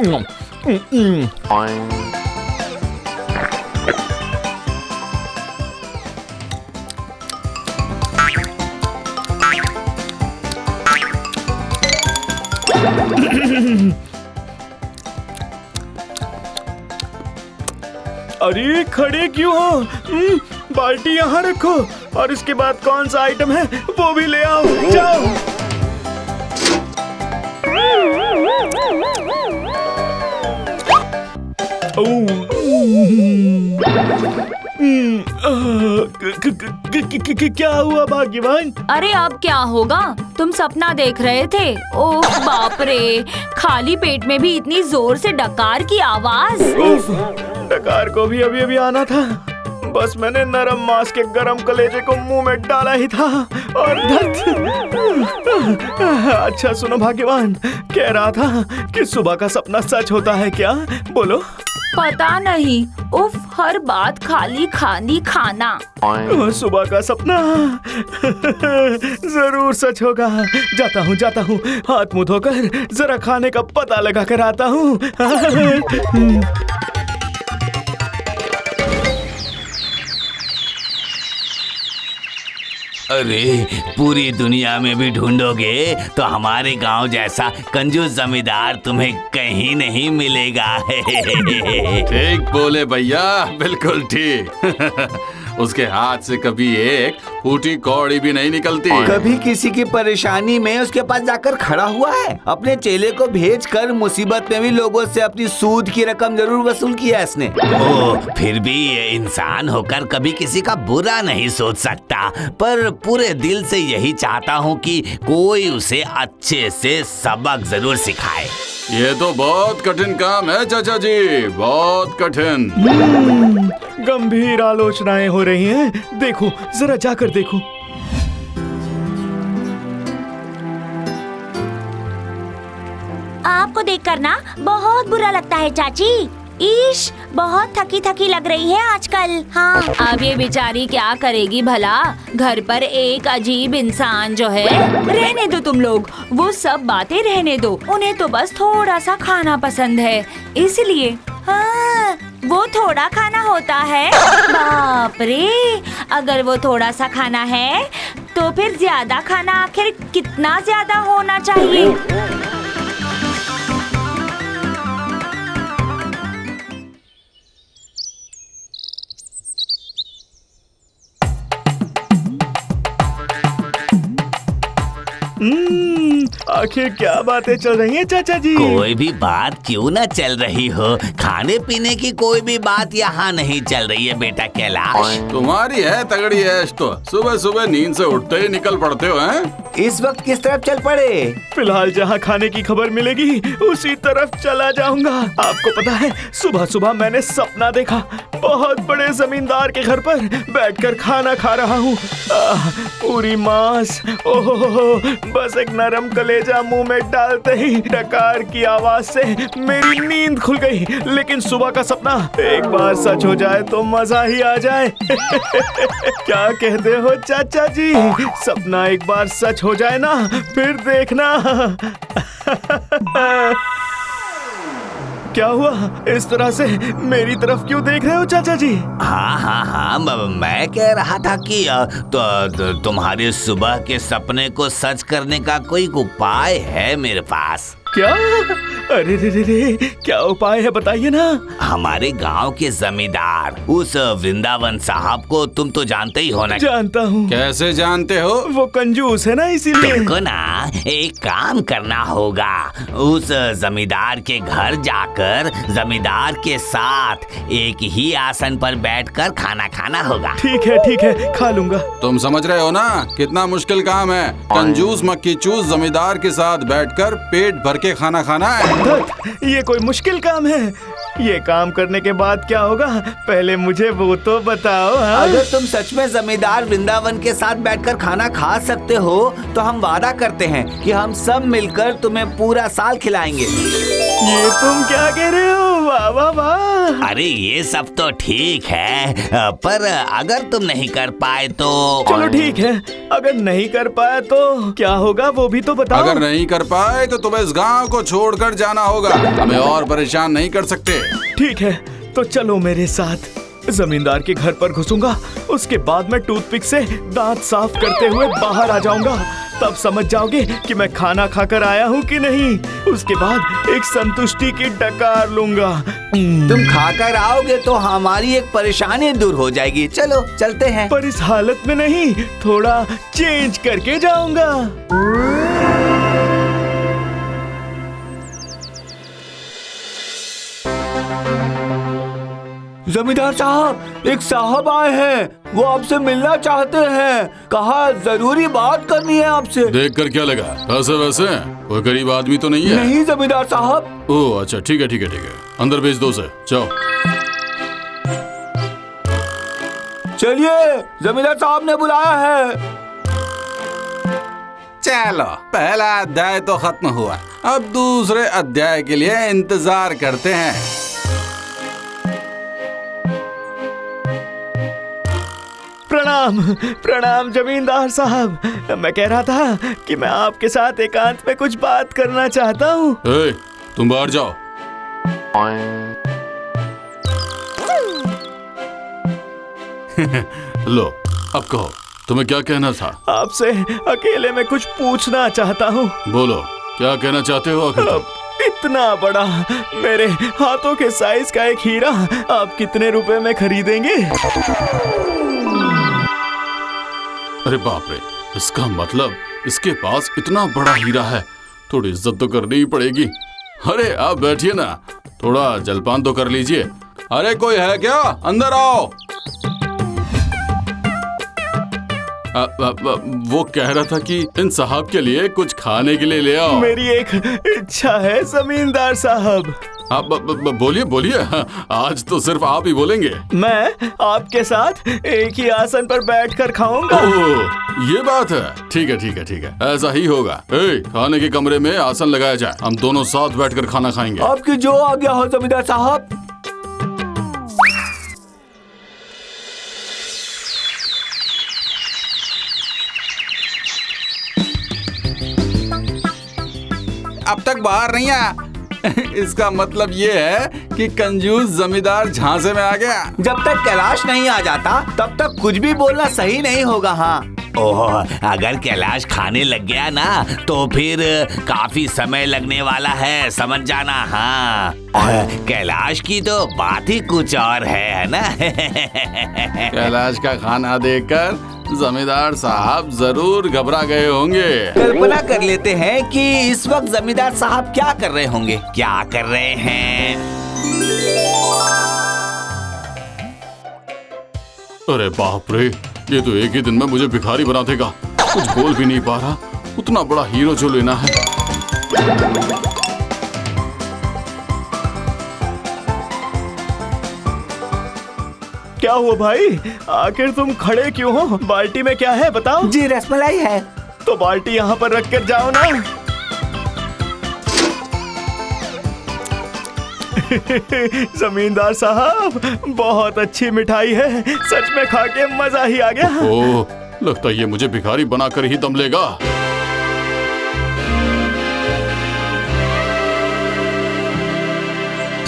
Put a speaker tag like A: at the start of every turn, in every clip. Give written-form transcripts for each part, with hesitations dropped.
A: अरे खड़े क्यों हो? बाल्टी यहाँ रखो और इसके बाद कौन सा आइटम है वो भी ले आओ। जाओ। क्या हुआ भाग्यवान?
B: अरे अब क्या होगा, तुम सपना देख रहे थे। ओह बाप रे, खाली पेट में भी इतनी जोर से डकार की आवाज।
A: डकार को भी अभी अभी आना था, बस मैंने नरम मांस के गरम कलेजे को मुंह में डाला ही था और अच्छा सुनो भाग्यवान, कह रहा था कि सुबह का सपना सच होता है क्या? बोलो।
B: पता नहीं, उफ, हर बात खाली खानी खाना।
A: सुबह का सपना जरूर सच होगा। जाता हूँ, हाथ मुंह धोकर जरा खाने का पता लगा कर आता हूँ।
C: अरे पूरी दुनिया में भी ढूंढोगे तो हमारे गांव जैसा कंजूस जमींदार तुम्हें कहीं नहीं मिलेगा।
D: ठीक बोले भैया, बिल्कुल ठीक। उसके हाथ से कभी एक फूटी कौड़ी भी नहीं निकलती।
E: कभी किसी की परेशानी में उसके पास जाकर खड़ा हुआ है? अपने चेले को भेजकर मुसीबत में भी लोगों से अपनी सूद की रकम जरूर वसूल किया है इसने।
C: ओ, फिर भी ये इंसान होकर कभी किसी का बुरा नहीं सोच सकता, पर पूरे दिल से यही चाहता हूँ कि कोई उसे अच्छे से सबक जरूर सिखाए।
D: ये तो बहुत कठिन काम है चाचा जी, बहुत कठिन।
A: गंभीर आलोचनाएं हो रही हैं। देखो, जरा जाकर देखो।
B: आपको देखकर ना बहुत बुरा लगता है चाची। ईश, बहुत थकी थकी लग रही है आजकल। हाँ, अब ये बेचारी क्या करेगी भला? घर पर एक अजीब इंसान जो है। रहने दो तुम लोग, वो सब बातें रहने दो। उन्हें तो बस थोड़ा सा खाना पसंद है, इसलिए। हाँ, वो थोड़ा खाना होता है। बाप रे, अगर वो थोड़ा सा खाना है तो फिर ज्यादा खाना आखिर कितना ज्यादा होना चाहिए?
A: आखिर क्या बातें चल रही हैं चाचा जी?
C: कोई भी बात क्यों न चल रही हो, खाने पीने की कोई भी बात यहाँ नहीं चल रही है बेटा कैलाश।
D: तुम्हारी है तगड़ी ऐश तो, सुबह सुबह नींद से उठते ही निकल पड़ते हो हैं?
E: इस वक्त किस तरफ चल पड़े?
A: फिलहाल जहाँ खाने की खबर मिलेगी उसी तरफ चला जाऊंगा। आपको पता है, सुबह सुबह मैंने सपना देखा, बहुत बड़े जमींदार के घर पर बैठकर खाना खा रहा हूँ। पूरी मांस, ओहो, बस एक नरम कलेजा मुंह में डालते ही डकार की आवाज से मेरी नींद खुल गई। लेकिन सुबह का सपना एक बार सच हो जाए तो मजा ही आ जाए। क्या कहते हो चाचा जी? सपना एक बार सच हो जाए ना, फिर देखना। क्या हुआ? इस तरह से मेरी तरफ क्यों देख रहे हो चाचा जी?
C: हाँ, मैं कह रहा था कि तुम्हारे सुबह के सपने को सच करने का कोई उपाय है मेरे पास।
A: क्या? अरे रे, क्या उपाय है बताइए ना।
C: हमारे गांव के जमींदार उस वृंदावन साहब को तुम तो जानते ही हो ना।
A: जानता हूँ।
D: कैसे जानते हो?
A: वो कंजूस है ना, इसीलिए।
C: तुमको ना एक काम करना होगा, उस जमींदार के घर जाकर जमींदार के साथ एक ही आसन पर बैठकर खाना खाना होगा।
A: ठीक है, खा लूंगा।
D: तुम समझ रहे हो ना कितना मुश्किल काम है? कंजूस मक्खी चूस जमींदार के साथ बैठकर पेट भर के खाना खाना है।
A: ये कोई मुश्किल काम है? ये काम करने के बाद क्या होगा, पहले मुझे वो तो बताओ। हाँ?
E: अगर तुम सच में जमींदार वृंदावन के साथ बैठकर खाना खा सकते हो तो हम वादा करते हैं कि हम सब मिलकर तुम्हें पूरा साल खिलाएंगे।
A: ये तुम क्या कह रहे हो? वाह वाह वाह।
C: अरे ये सब तो ठीक है, पर अगर तुम नहीं कर पाए तो।
A: चलो ठीक है, अगर नहीं कर पाए तो क्या होगा वो भी तो बताओ।
D: अगर नहीं कर पाए तो तुम्हें इस गांव को छोड़कर जाना होगा। हमें और परेशान नहीं कर सकते।
A: ठीक है, तो चलो मेरे साथ। जमींदार के घर पर घुसूंगा, उसके बाद मैं टूथपिक से दांत साफ करते हुए बाहर आ जाऊंगा। तब समझ जाओगे कि मैं खाना खाकर आया हूँ कि नहीं। उसके बाद एक संतुष्टि की डकार लूंगा।
E: तुम खाकर आओगे तो हमारी एक परेशानी दूर हो जाएगी। चलो चलते हैं।
A: पर इस हालत में नहीं, थोड़ा चेंज करके जाऊंगा।
E: जमींदार साहब, एक साहब आए हैं, वो आपसे मिलना चाहते हैं। कहा जरूरी बात करनी है आपसे।
D: देख कर क्या लगा, ऐसे वैसे कोई गरीब आदमी तो नहीं है?
E: नहीं जमींदार साहब।
D: ओह अच्छा, ठीक है ठीक है ठीक है, अंदर भेज दो उसे। जाओ।
E: चलिए, जमींदार साहब ने बुलाया है।
D: चलो, पहला अध्याय तो खत्म हुआ, अब दूसरे अध्याय के लिए इंतजार करते हैं।
A: प्रणाम प्रणाम जमींदार साहब। मैं कह रहा था कि मैं आपके साथ एकांत में कुछ बात करना चाहता हूँ।
D: तुम बाहर जाओ। लो, अब कहो, तुम्हें क्या कहना था?
A: आपसे अकेले में कुछ पूछना चाहता हूँ।
D: बोलो, क्या कहना चाहते हो आखिर तुम?
A: इतना बड़ा, मेरे हाथों के साइज का एक हीरा आप कितने रुपए में खरीदेंगे?
D: अरे बाप रे, इसका मतलब इसके पास इतना बड़ा हीरा है, थोड़ी इज्जत तो करनी ही पड़ेगी। अरे आप बैठिए ना, थोड़ा जलपान तो कर लीजिए। अरे कोई है क्या? अंदर आओ। वो कह रहा था कि इन साहब के लिए कुछ खाने के लिए ले आओ।
A: मेरी एक इच्छा है जमींदार साहब।
D: आप बोलिए बोलिए, आज तो सिर्फ आप ही बोलेंगे।
A: मैं आपके साथ एक ही आसन पर बैठकर खाऊंगा।
D: ओह, ये बात है। ठीक है ठीक है ठीक है, ऐसा ही होगा। खाने के कमरे में आसन लगाया जाए, हम दोनों साथ बैठकर खाना खाएंगे।
E: आपकी जो आज्ञा हो जमींदार साहब।
D: अब तक बाहर नहीं आया। इसका मतलब ये है कि कंजूस जमींदार झांसे में आ गया।
E: जब तक कैलाश नहीं आ जाता तब तक कुछ भी बोलना सही नहीं होगा। हाँ,
C: ओह, अगर कैलाश खाने लग गया ना तो फिर काफी समय लगने वाला है, समझ जाना। हाँ, कैलाश की तो बात ही कुछ और है ना?
D: कैलाश का खाना देखकर जमींदार साहब जरूर घबरा गए होंगे।
E: कल्पना कर लेते हैं कि इस वक्त जमींदार साहब क्या कर रहे होंगे।
C: क्या कर रहे हैं?
D: अरे बाप रे, ये तो एक ही दिन में मुझे भिखारी बना देगा। कुछ बोल भी नहीं पा रहा, उतना बड़ा हीरो जो लेना है।
A: क्या हुआ भाई, आखिर तुम खड़े क्यों हो? बाल्टी में क्या है बताओ।
E: जी रसमलाई है।
A: तो बाल्टी यहाँ पर रख कर जाओ ना। जमींदार साहब, बहुत अच्छी मिठाई है, सच में खा के मजा ही आ गया।
D: ओह, लगता है ये मुझे भिखारी बनाकर ही दम लेगा।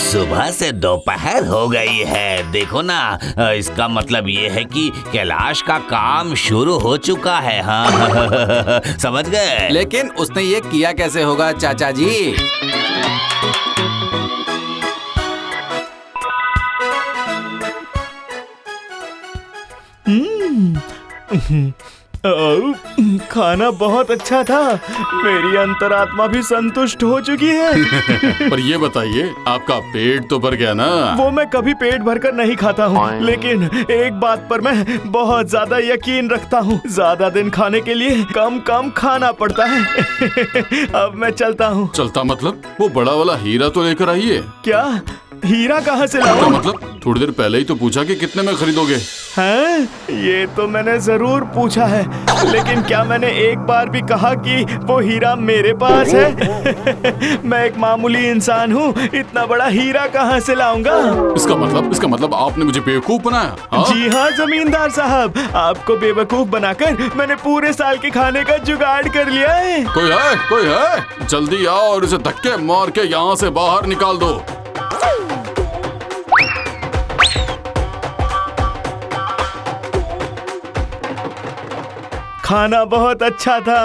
C: सुबह से दोपहर हो गई है, देखो ना, इसका मतलब ये है कि कैलाश का काम शुरू हो चुका है। हाँ, समझ गए?
D: लेकिन उसने ये किया कैसे होगा चाचा जी?
A: खाना बहुत अच्छा था, मेरी अंतरात्मा भी संतुष्ट हो चुकी है।
D: पर ये बताइए, आपका पेट तो भर गया ना?
A: वो मैं कभी पेट भरकर नहीं खाता हूँ, लेकिन एक बात पर मैं बहुत ज्यादा यकीन रखता हूँ, ज्यादा दिन खाने के लिए कम कम खाना पड़ता है। अब मैं चलता हूँ।
D: चलता मतलब? वो बड़ा वाला हीरा तो लेकर आइए।
A: क्या हीरा कहाँ से लाऊं?
D: मतलब थोड़ी देर पहले ही तो पूछा कि कितने में खरीदोगे।
A: हाँ, ये तो मैंने जरूर पूछा है, लेकिन क्या मैंने एक बार भी कहा कि वो हीरा मेरे पास है? मैं एक मामूली इंसान हूँ, इतना बड़ा हीरा कहाँ से लाऊंगा?
D: इसका मतलब आपने मुझे बेवकूफ बनाया? हाँ?
A: जी हाँ जमींदार साहब, आपको बेवकूफ बनाकर मैंने पूरे साल के खाने का जुगाड़ कर लिया है।
D: कोई है? जल्दी आओ और इसे धक्के मार के यहाँ से बाहर निकाल दो।
A: खाना बहुत अच्छा था।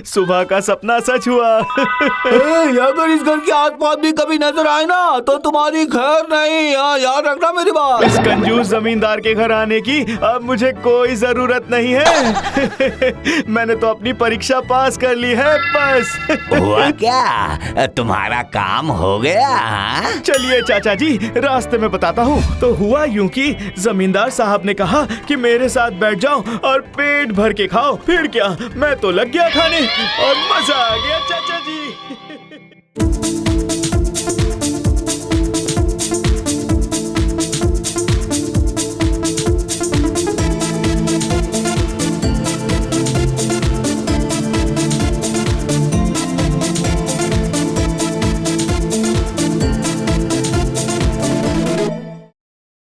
A: सुबह का सपना सच हुआ।
E: अगर इस घर के आसपास भी कभी नजर आए ना तो तुम्हारी घर नहीं, याद रखना मेरी बात।
A: इस कंजूस जमींदार के घर आने की अब मुझे कोई जरूरत नहीं है। मैंने तो अपनी परीक्षा पास कर ली है, बस।
C: हुआ क्या? तुम्हारा काम हो गया? हाँ?
A: चलिए चाचा जी, रास्ते में बताता हूँ। तो हुआ यूं कि जमींदार साहब ने कहा कि मेरे साथ बैठ जाओ और पेट भर के खाओ। फिर क्या, मैं तो लग गया खाने और मजा आ गया चाचा जी।